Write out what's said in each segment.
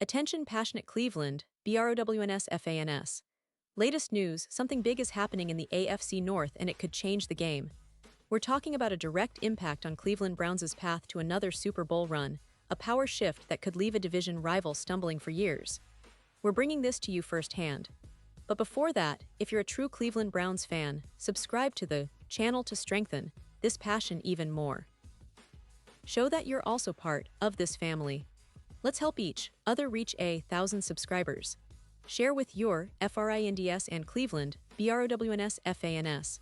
Attention passionate Cleveland, BROWNS. Latest news, something big is happening in the AFC North and it could change the game. We're talking about a direct impact on Cleveland Browns' path to another Super Bowl run, a power shift that could leave a division rival stumbling for years. We're bringing this to you firsthand. But before that, if you're a true Cleveland Browns fan, subscribe to the channel to strengthen this passion even more. Show that you're also part of this family. Let's help each other reach 1,000 subscribers. Share with your FRINDS and Cleveland, BROWNS.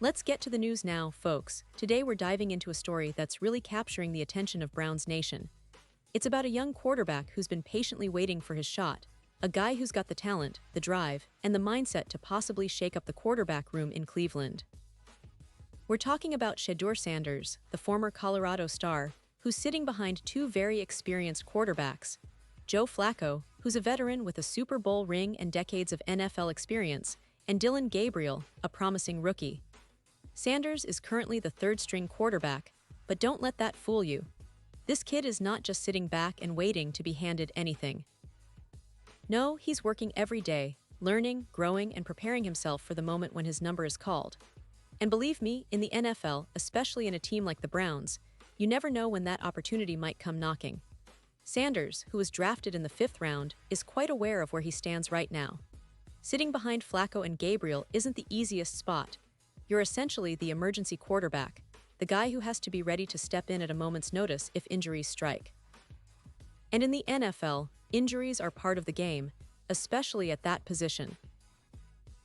Let's get to the news now, folks. Today we're diving into a story that's really capturing the attention of Browns Nation. It's about a young quarterback who's been patiently waiting for his shot, a guy who's got the talent, the drive, and the mindset to possibly shake up the quarterback room in Cleveland. We're talking about Shedeur Sanders, the former Colorado star, who's sitting behind two very experienced quarterbacks, Joe Flacco, who's a veteran with a Super Bowl ring and decades of NFL experience, and Dillon Gabriel, a promising rookie. Sanders is currently the third-string quarterback, but don't let that fool you. This kid is not just sitting back and waiting to be handed anything. No, he's working every day, learning, growing, and preparing himself for the moment when his number is called. And believe me, in the NFL, especially in a team like the Browns, you never know when that opportunity might come knocking. Sanders, who was drafted in the 5th round, is quite aware of where he stands right now. Sitting behind Flacco and Gabriel isn't the easiest spot. You're essentially the emergency quarterback, the guy who has to be ready to step in at a moment's notice if injuries strike. And in the NFL, injuries are part of the game, especially at that position.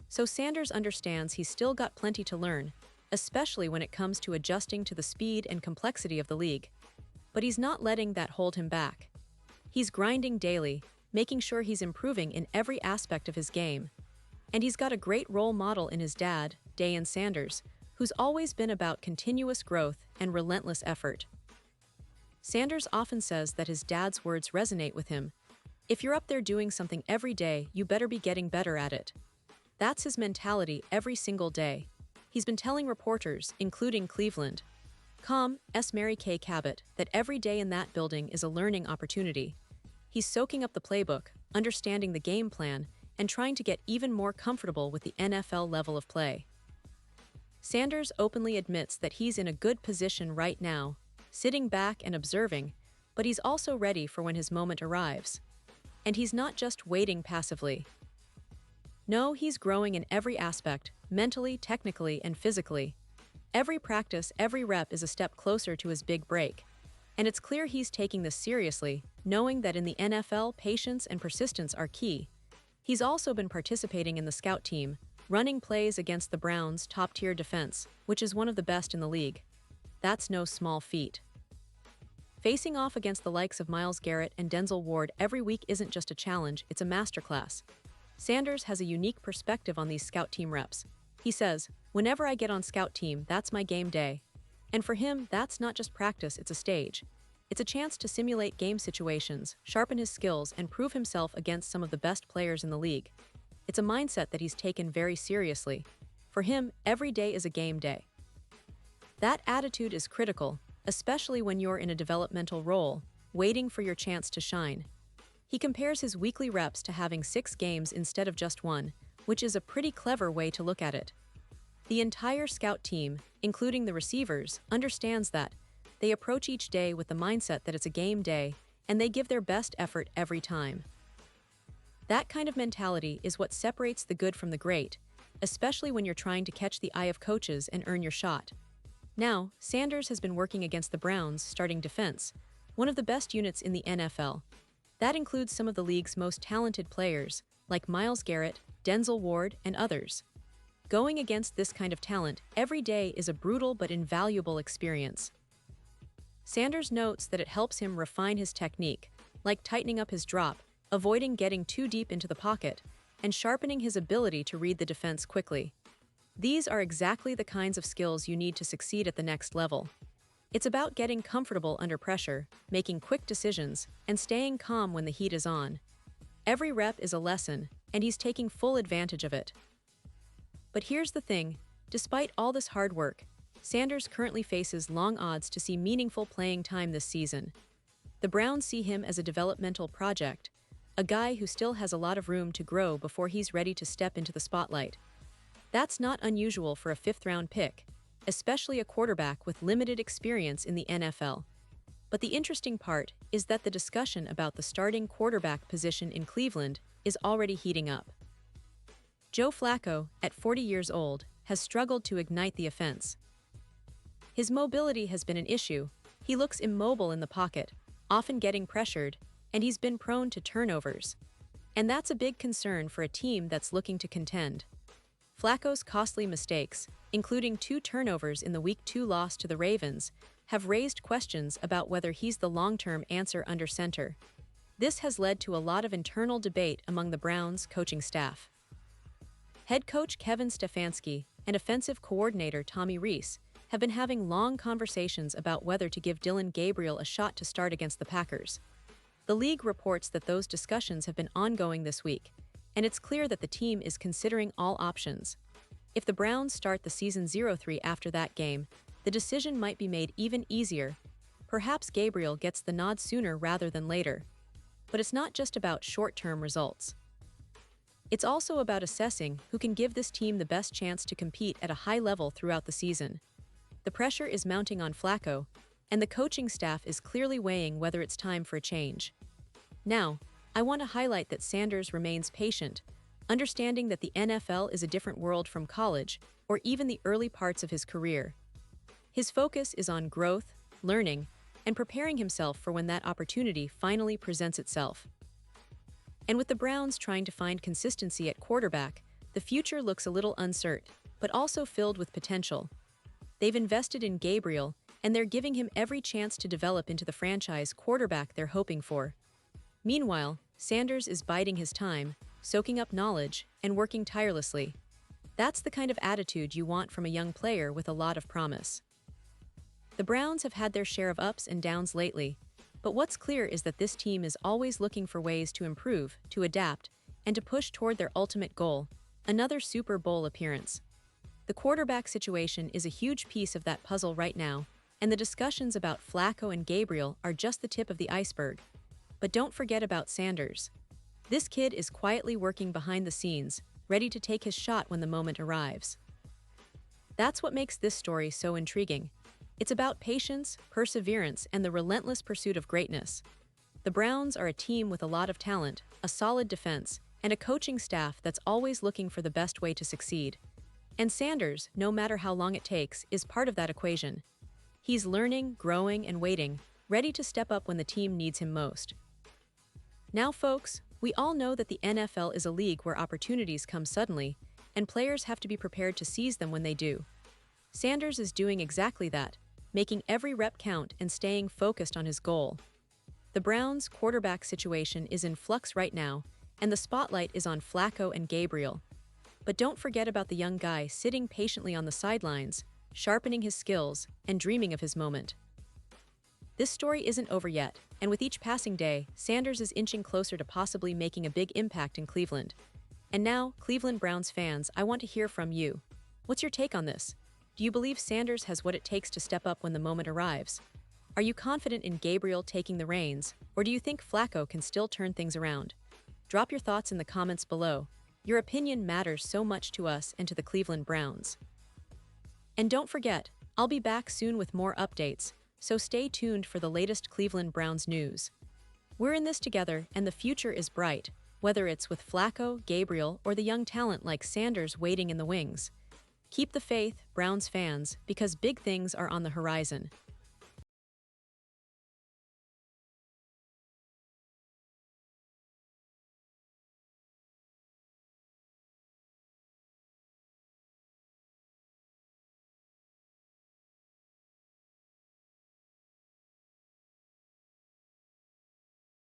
So Sanders understands he's still got plenty to learn, especially when it comes to adjusting to the speed and complexity of the league. But he's not letting that hold him back. He's grinding daily, making sure he's improving in every aspect of his game. And he's got a great role model in his dad, Deion Sanders, who's always been about continuous growth and relentless effort. Sanders often says that his dad's words resonate with him. If you're up there doing something every day, you better be getting better at it. That's his mentality every single day. He's been telling reporters, including Cleveland.com's Mary Kay Cabot, that every day in that building is a learning opportunity. He's soaking up the playbook, understanding the game plan, and trying to get even more comfortable with the NFL level of play. Sanders openly admits that he's in a good position right now, sitting back and observing, but he's also ready for when his moment arrives. And he's not just waiting passively. No, he's growing in every aspect, mentally, technically, and physically. Every practice, every rep is a step closer to his big break. And it's clear he's taking this seriously, knowing that in the NFL, patience and persistence are key. He's also been participating in the scout team, running plays against the Browns' top-tier defense, which is one of the best in the league. That's no small feat. Facing off against the likes of Myles Garrett and Denzel Ward every week isn't just a challenge, it's a masterclass. Sanders has a unique perspective on these scout team reps. He says, "Whenever I get on scout team, that's my game day." And for him, that's not just practice, it's a stage. It's a chance to simulate game situations, sharpen his skills, and prove himself against some of the best players in the league. It's a mindset that he's taken very seriously. For him, every day is a game day. That attitude is critical, especially when you're in a developmental role, waiting for your chance to shine. He compares his weekly reps to having 6 games instead of just 1, which is a pretty clever way to look at it. The entire scout team, including the receivers, understands that. They approach each day with the mindset that it's a game day, and they give their best effort every time. That kind of mentality is what separates the good from the great, especially when you're trying to catch the eye of coaches and earn your shot. Now, Sanders has been working against the Browns' starting defense, one of the best units in the NFL. That includes some of the league's most talented players, like Myles Garrett, Denzel Ward, and others. Going against this kind of talent every day is a brutal but invaluable experience. Sanders notes that it helps him refine his technique, like tightening up his drop, avoiding getting too deep into the pocket, and sharpening his ability to read the defense quickly. These are exactly the kinds of skills you need to succeed at the next level. It's about getting comfortable under pressure, making quick decisions, and staying calm when the heat is on. Every rep is a lesson, and he's taking full advantage of it. But here's the thing, despite all this hard work, Sanders currently faces long odds to see meaningful playing time this season. The Browns see him as a developmental project, a guy who still has a lot of room to grow before he's ready to step into the spotlight. That's not unusual for a fifth-round pick, especially a quarterback with limited experience in the NFL. But the interesting part is that the discussion about the starting quarterback position in Cleveland is already heating up. Joe Flacco, at 40 years old, has struggled to ignite the offense. His mobility has been an issue. He looks immobile in the pocket, often getting pressured, and he's been prone to turnovers. And that's a big concern for a team that's looking to contend. Flacco's costly mistakes, including 2 turnovers in the Week 2 loss to the Ravens, have raised questions about whether he's the long-term answer under center. This has led to a lot of internal debate among the Browns' coaching staff. Head coach Kevin Stefanski and offensive coordinator Tommy Rees have been having long conversations about whether to give Dillon Gabriel a shot to start against the Packers. The league reports that those discussions have been ongoing this week, and it's clear that the team is considering all options. If the Browns start the season 0-3 after that game, the decision might be made even easier. Perhaps Gabriel gets the nod sooner rather than later. But it's not just about short-term results. It's also about assessing who can give this team the best chance to compete at a high level throughout the season. The pressure is mounting on Flacco, and the coaching staff is clearly weighing whether it's time for a change. Now, I want to highlight that Sanders remains patient, understanding that the NFL is a different world from college or even the early parts of his career. His focus is on growth, learning, and preparing himself for when that opportunity finally presents itself. And with the Browns trying to find consistency at quarterback, the future looks a little uncertain, but also filled with potential. They've invested in Gabriel, and they're giving him every chance to develop into the franchise quarterback they're hoping for. Meanwhile, Sanders is biding his time, soaking up knowledge, and working tirelessly. That's the kind of attitude you want from a young player with a lot of promise. The Browns have had their share of ups and downs lately, but what's clear is that this team is always looking for ways to improve, to adapt, and to push toward their ultimate goal, another Super Bowl appearance. The quarterback situation is a huge piece of that puzzle right now, and the discussions about Flacco and Gabriel are just the tip of the iceberg. But don't forget about Sanders. This kid is quietly working behind the scenes, ready to take his shot when the moment arrives. That's what makes this story so intriguing. It's about patience, perseverance, and the relentless pursuit of greatness. The Browns are a team with a lot of talent, a solid defense, and a coaching staff that's always looking for the best way to succeed. And Sanders, no matter how long it takes, is part of that equation. He's learning, growing, and waiting, ready to step up when the team needs him most. Now, folks, we all know that the NFL is a league where opportunities come suddenly, and players have to be prepared to seize them when they do. Sanders is doing exactly that, making every rep count and staying focused on his goal. The Browns' quarterback situation is in flux right now, and the spotlight is on Flacco and Gabriel. But don't forget about the young guy sitting patiently on the sidelines, sharpening his skills, and dreaming of his moment. This story isn't over yet, and with each passing day, Sanders is inching closer to possibly making a big impact in Cleveland. And now, Cleveland Browns fans, I want to hear from you. What's your take on this? Do you believe Sanders has what it takes to step up when the moment arrives? Are you confident in Gabriel taking the reins, or do you think Flacco can still turn things around? Drop your thoughts in the comments below. Your opinion matters so much to us and to the Cleveland Browns. And don't forget, I'll be back soon with more updates, so stay tuned for the latest Cleveland Browns news. We're in this together, and the future is bright, whether it's with Flacco, Gabriel, or the young talent like Sanders waiting in the wings. Keep the faith, Browns fans, because big things are on the horizon.